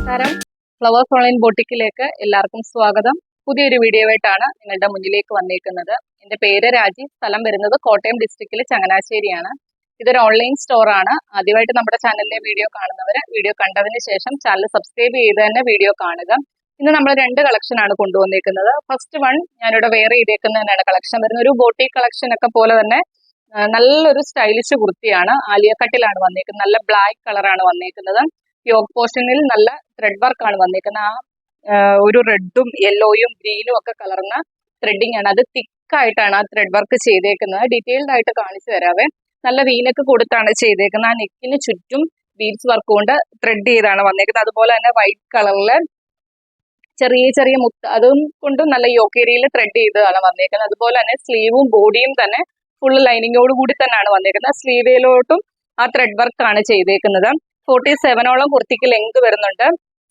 നമസ്കാരം. Flowers online ബൊട്ടിക്കിലേക്ക് എല്ലാവർക്കും സ്വാഗതം. പുതിയൊരു വീഡിയോ ആയിട്ടാണ് നിങ്ങളുടെ മുന്നിലേക്ക് വന്നിരിക്കുന്നത്. എൻ്റെ പേര് രാജി. സ്ഥലം വരുന്നത് കോട്ടയം ഡിസ്ട്രിക്റ്റിലെ ചങ്ങനാശ്ശേരിയാണ്. ഇതൊരു ഓൺലൈൻ സ്റ്റോർ ആണ്. ആദ്യമായിട്ട് നമ്മുടെ ചാനലിലെ വീഡിയോ കാണുന്നവർ വീഡിയോ കണ്ടതിന് ശേഷം ചാനൽ സബ്സ്ക്രൈബ് ചെയ്ത് തന്നെ വീഡിയോ കാണുക. ഇന്ന് നമ്മൾ രണ്ട് കളക്ഷൻ ആണ് കൊണ്ടുവന്നിരിക്കുന്നത്. ഫസ്റ്റ് വൺ ഞാനിവിടെ വെയർ ചെയ്തേക്കുന്നതിനാണ് കളക്ഷൻ വരുന്നത്. ഒരു ബോട്ടിക് കളക്ഷൻ ഒക്കെ പോലെ തന്നെ നല്ലൊരു സ്റ്റൈലിഷ് കുർത്തിയാണ്. ആലിയ കട്ടിലാണ് വന്നിരിക്കുന്നത്. നല്ല ബ്ലാക്ക് കളറാണ് വന്നിരിക്കുന്നത്. യോക്ക് പോർഷനിൽ നല്ല ത്രെഡ് വർക്ക് ആണ് വന്നിരിക്കുന്നത്. ഒരു റെഡും യെല്ലോയും ഗ്രീനും ഒക്കെ കലർന്ന ത്രെഡിങ് ആണ്. അത് തിക്കായിട്ടാണ് ആ ത്രെഡ് വർക്ക് ചെയ്തേക്കുന്നത്. ഡീറ്റെയിൽഡ് ആയിട്ട് കാണിച്ചു തരാവേ. നല്ല വീനൊക്കെ കൊടുത്താണ് ചെയ്തേക്കുന്നത്. ആ നെക്കിന് ചുറ്റും ബീഡ്സ് വർക്ക് കൊണ്ട് ത്രെഡ് ചെയ്താണ് വന്നേക്കുന്നത്. അതുപോലെ തന്നെ വൈറ്റ് കളറില് ചെറിയ ചെറിയ മുത്ത് അതും കൊണ്ടും നല്ല യോക്കേരിയിൽ ത്രെഡ് ചെയ്താണ് വന്നേക്കുന്നത്. അതുപോലെ തന്നെ സ്ലീവും ബോഡിയും തന്നെ ഫുള്ള് ലൈനിങ്ങോട് കൂടി തന്നെയാണ് വന്നേക്കുന്നത്. സ്ലീവിലോട്ടും ആ ത്രെഡ് വർക്ക് ആണ് ചെയ്തേക്കുന്നത്. 47ഓളം കുർത്തിക്ക് ലെങ്ത് വരുന്നുണ്ട്.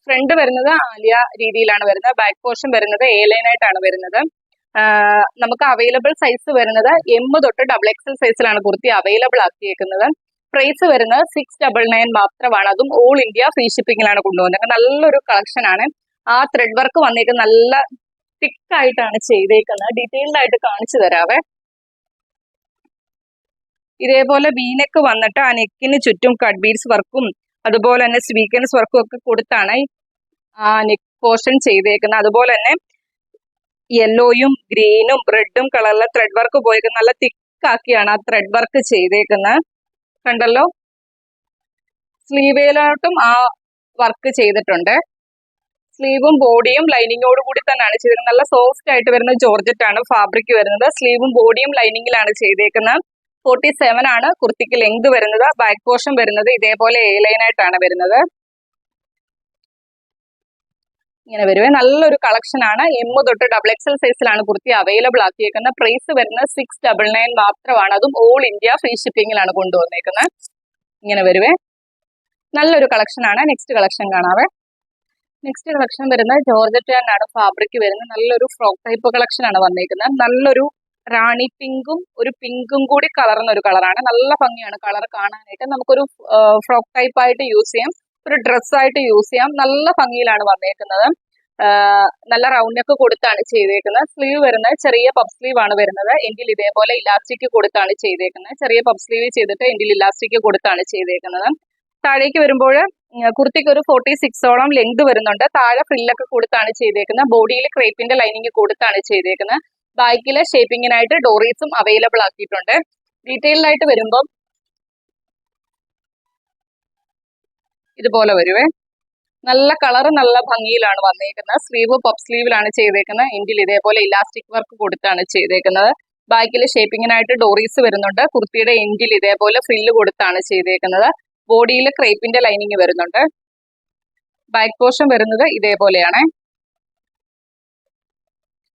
ഫ്രണ്ട് വരുന്നത് ആലിയ രീതിയിലാണ് വരുന്നത്. ബാക്ക് പോർഷൻ വരുന്നത് എ ലൈൻ ആയിട്ടാണ് വരുന്നത്. നമുക്ക് അവൈലബിൾ സൈസ് വരുന്നത് M തൊട്ട് XXL സൈസിലാണ് കുർത്തി അവൈലബിൾ ആക്കിയേക്കുന്നത്. പ്രൈസ് വരുന്നത് 699 മാത്രമാണ്. അതും ഓൾ ഇന്ത്യ ഫ്രീ ഷിപ്പിംഗിലാണ് കൊണ്ടുപോകുന്നത്. നല്ലൊരു കളക്ഷൻ ആണ്. ആ ത്രെഡ് വർക്ക് വന്നേക്കുന്നത് നല്ല തിക്കായിട്ടാണ് ചെയ്തേക്കുന്നത്. ഡീറ്റെയിൽഡ് ആയിട്ട് കാണിച്ചു തരാവേ. ഇതേപോലെ വീനെക്ക് വന്നിട്ട് ആ നെക്കിന് ചുറ്റും കട്ട് ബീഡ്സ് വർക്കും അതുപോലെ തന്നെ സ്വീക്വൻസ് വർക്കും ഒക്കെ കൊടുത്താണ് ആ നെക്ക് പോർഷൻ ചെയ്തേക്കുന്നത്. അതുപോലെ തന്നെ യെല്ലോയും ഗ്രീനും റെഡും കളറിലെ ത്രെഡ് വർക്ക് പോയേക്കുന്നത് നല്ല തിക്കാക്കിയാണ് ആ ത്രെഡ് വർക്ക് ചെയ്തേക്കുന്നത്. കണ്ടല്ലോ. സ്ലീവിലോട്ടും ആ വർക്ക് ചെയ്തിട്ടുണ്ട്. സ്ലീവും ബോഡിയും ലൈനിങ്ങോട് കൂടി തന്നെയാണ് ചെയ്തേക്കുന്നത്. നല്ല സോഫ്റ്റ് ആയിട്ട് വരുന്ന ജോർജറ്റ് ആണ് ഫാബ്രിക് വരുന്നത്. സ്ലീവും ബോഡിയും ലൈനിങ്ങിലാണ് ചെയ്തേക്കുന്നത്. 47 ആണ് കുർത്തിക്ക് ലെങ്ത് വരുന്നത്. ബാക്ക് പോർഷൻ വരുന്നത് ഇതേപോലെ എ ലൈൻ ആയിട്ടാണ് വരുന്നത്. ഇങ്ങനെ വരുവേ. നല്ലൊരു കളക്ഷൻ ആണ്. M തൊട്ട് XXL സൈസിലാണ് കുർത്തി അവൈലബിൾ ആക്കിയേക്കുന്നത്. പ്രൈസ് വരുന്നത് 699 മാത്രമാണ്. അതും ഓൾ ഇന്ത്യ ഫ്രീ ഷിപ്പിംഗിലാണ് കൊണ്ടുവന്നേക്കുന്നത്. ഇങ്ങനെ വരുവേ. നല്ലൊരു കളക്ഷൻ ആണ്. നെക്സ്റ്റ് കളക്ഷൻ കാണാവേ. നെക്സ്റ്റ് കളക്ഷൻ വരുന്നത് ജോർജറ്റ് ആണ് ഫാബ്രിക് വരുന്നത്. നല്ലൊരു ഫ്രോക്ക് ടൈപ്പ് കളക്ഷൻ ആണ് വന്നേക്കുന്നത്. നല്ലൊരു റാണി പിങ്കും ഒരു പിങ്കും കൂടി കലർന്ന ഒരു കളറാണ്. നല്ല ഭംഗിയാണ് കളർ കാണാനായിട്ട്. നമുക്കൊരു ഫ്രോക്ക് ടൈപ്പ് ആയിട്ട് യൂസ് ചെയ്യാം, ഒരു ഡ്രസ്സായിട്ട് യൂസ് ചെയ്യാം. നല്ല ഭംഗിയിലാണ് വന്നേക്കുന്നത്. നല്ല റൗണ്ട് നെക്ക് കൊടുത്താണ് ചെയ്തേക്കുന്നത്. സ്ലീവ് വരുന്നത് ചെറിയ പഫ് സ്ലീവ് ആണ് വരുന്നത്. എൻഡിൽ ഇതേപോലെ ഇലാസ്റ്റിക് കൊടുത്താണ് ചെയ്തേക്കുന്നത്. ചെറിയ പഫ് സ്ലീവ് ചെയ്തിട്ട് എൻഡിൽ ഇലാസ്റ്റിക് കൊടുത്താണ് ചെയ്തേക്കുന്നത്. താഴേക്ക് വരുമ്പോൾ കുർത്തിക്ക് ഒരു 46ഓളം ലെങ്ത് വരുന്നുണ്ട്. താഴെ ഫ്രില്ലൊക്കെ കൊടുത്താണ് ചെയ്തേക്കുന്നത്. ബോഡിയിൽ ക്രേപ്പിന്റെ ലൈനിങ് കൊടുത്താണ് ചെയ്തേക്കുന്നത്. ബാക്കിലെ ഷേപ്പിങ്ങിനായിട്ട് ഡോറീസും അവൈലബിൾ ആക്കിയിട്ടുണ്ട്. ഡീറ്റെയിൽഡ് ആയിട്ട് വരുമ്പം ഇതുപോലെ വരുവേ. നല്ല കളർ നല്ല ഭംഗിയിലാണ് വന്നേക്കുന്നത്. സ്ലീവ് പഫ് സ്ലീവിലാണ് ചെയ്തേക്കുന്നത്. എൻഡിൽ ഇതേപോലെ ഇലാസ്റ്റിക് വർക്ക് കൊടുത്താണ് ചെയ്തേക്കുന്നത്. ബാക്കിൽ ഷേപ്പിങ്ങിനായിട്ട് ഡോറീസ് വരുന്നുണ്ട്. കുർത്തിയുടെ എൻഡിൽ ഇതേപോലെ ഫ്രില്ല് കൊടുത്താണ് ചെയ്തേക്കുന്നത്. ബോഡിയിൽ ക്രേപ്പിന്റെ ലൈനിങ് വരുന്നുണ്ട്. ബാക്ക് പോർഷൻ വരുന്നത് ഇതേപോലെയാണ്.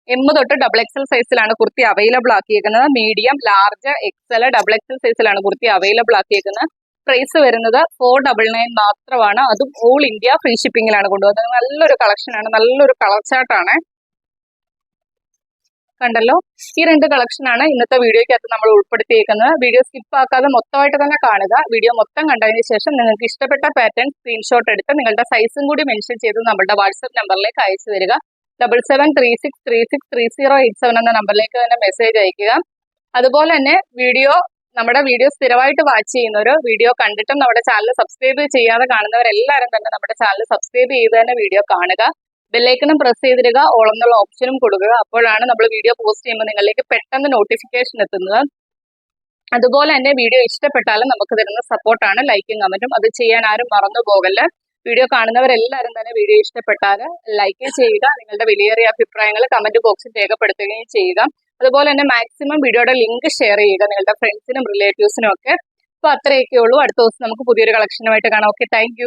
M തൊട്ട് XXL സൈസിലാണ് കുർത്തി അവൈലബിൾ ആക്കിയേക്കുന്നത്. മീഡിയം, ലാർജ്, XL, XXL സൈസിലാണ് കുർത്തി അവൈലബിൾ ആക്കിയേക്കുന്നത്. പ്രൈസ് വരുന്നത് 499 മാത്രമാണ്. അതും ഓൾ ഇന്ത്യ ഫ്രീ ഷിപ്പിംഗിലാണ് കൊണ്ടുപോകുന്നത്. നല്ലൊരു കളക്ഷൻ ആണ്. നല്ലൊരു കളർ ചാർട്ടാണ്. കണ്ടല്ലോ. ഈ രണ്ട് കളക്ഷനാണ് ഇന്നത്തെ വീഡിയോയ്ക്കകത്ത് നമ്മൾ ഉൾപ്പെടുത്തിയിരിക്കുന്നത്. വീഡിയോ സ്കിപ്പ് ആക്കാതെ മൊത്തമായിട്ട് തന്നെ കാണുക. വീഡിയോ മൊത്തം കണ്ടതിന് ശേഷം നിങ്ങൾക്ക് ഇഷ്ടപ്പെട്ട പാറ്റേൺ സ്ക്രീൻഷോട്ട് എടുത്ത് നിങ്ങളുടെ സൈസും കൂടി മെൻഷൻ ചെയ്ത് നമ്മുടെ വാട്സ്ആപ്പ് നമ്പറിലേക്ക് അയച്ചു തരിക. 7736363087 എന്ന നമ്പറിലേക്ക് തന്നെ മെസ്സേജ് അയക്കുക. അതുപോലെ തന്നെ നമ്മുടെ വീഡിയോ സ്ഥിരമായിട്ട് വാച്ച് ചെയ്യുന്നവർ, വീഡിയോ കണ്ടിട്ടും നമ്മുടെ ചാനൽ സബ്സ്ക്രൈബ് ചെയ്യാതെ കാണുന്നവരെല്ലാവരും തന്നെ നമ്മുടെ ചാനൽ സബ്സ്ക്രൈബ് ചെയ്ത് തന്നെ വീഡിയോ കാണുക. ബെല്ലൈക്കണും പ്രസ് ചെയ്തിടുക. ഓൾ എന്നുള്ള ഓപ്ഷനും കൊടുക്കുക. അപ്പോഴാണ് നമ്മൾ വീഡിയോ പോസ്റ്റ് ചെയ്യുമ്പോൾ നിങ്ങളിലേക്ക് പെട്ടെന്ന് നോട്ടിഫിക്കേഷൻ എത്തുന്നത്. അതുപോലെ തന്നെ വീഡിയോ ഇഷ്ടപ്പെട്ടാലും നമുക്ക് തരുന്ന സപ്പോർട്ടാണ് ലൈക്കും കമന്റും. അത് ചെയ്യാൻ ആരും മറന്നു പോകല്ല. വീഡിയോ കാണുന്നവരെല്ലാവരും തന്നെ വീഡിയോ ഇഷ്ടപ്പെട്ടാൽ ലൈക്ക് ചെയ്യുക. നിങ്ങളുടെ വിലയേറിയ അഭിപ്രായങ്ങൾ കമന്റ് ബോക്സിൽ രേഖപ്പെടുത്തുകയും ചെയ്യുക. അതുപോലെ തന്നെ മാക്സിമം വീഡിയോയുടെ ലിങ്ക് ഷെയർ ചെയ്യുക നിങ്ങളുടെ ഫ്രണ്ട്സിനും റിലേറ്റീവ്സിനും ഒക്കെ. അപ്പോൾ അത്രയൊക്കെ ഉള്ളൂ. അടുത്ത ദിവസം നമുക്ക് പുതിയൊരു കളക്ഷനുമായിട്ട് കാണാം. Okay, thank